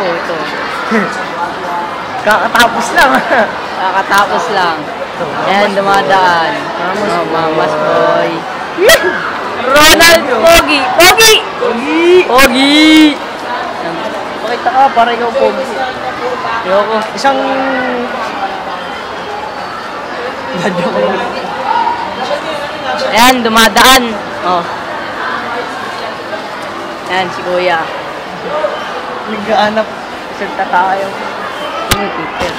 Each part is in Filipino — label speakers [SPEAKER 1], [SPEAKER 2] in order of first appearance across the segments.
[SPEAKER 1] ito.
[SPEAKER 2] Kakatapos lang.
[SPEAKER 1] Kakatapos lang. Ayan, dumadaan. Mamas boy. Ronald Pogi! Pogi! Pogi! Pakita ka para ikaw Pogi. Ayoko.
[SPEAKER 2] Isang...
[SPEAKER 1] Ayan, dumadaan. Oh. Ayan, si Kuya.
[SPEAKER 2] Nag-aanap. Salta tayo.
[SPEAKER 1] Peter.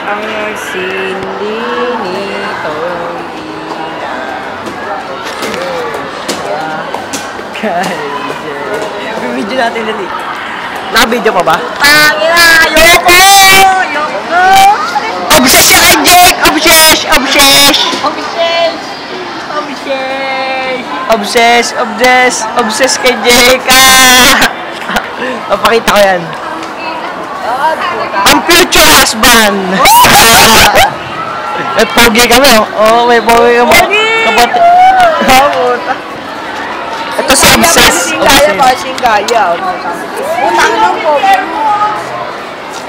[SPEAKER 1] Ang nagsindi nitong
[SPEAKER 2] Video natin dali. Naka-video pa ba?
[SPEAKER 1] Tangina! Ayoko! Ayoko!
[SPEAKER 2] Obses kay Jake! Obses! Obses!
[SPEAKER 1] Obses! Obses!
[SPEAKER 2] Obses! Obses! Obses kay Jake! Papakita ko yan. Ang future husband! May pogi kami, oh. Oo, may pogi kami. Kapatid. Puta. Ito si Obses.
[SPEAKER 1] Singaya. Utang lang po.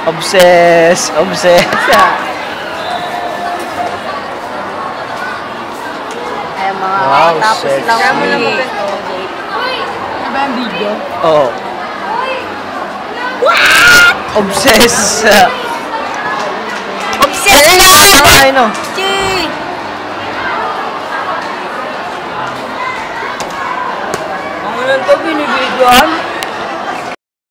[SPEAKER 2] Obses. Obses.
[SPEAKER 1] Ay, mga
[SPEAKER 2] Wow,
[SPEAKER 1] tapos
[SPEAKER 2] sexy.
[SPEAKER 1] lang kami.
[SPEAKER 3] Ano ba yung video?
[SPEAKER 2] Oo.
[SPEAKER 1] What?
[SPEAKER 2] Obses.
[SPEAKER 1] Obses
[SPEAKER 2] Ayun
[SPEAKER 1] na!
[SPEAKER 2] na! Ayun na!
[SPEAKER 1] Chi! Ang ilan to binibidyoan?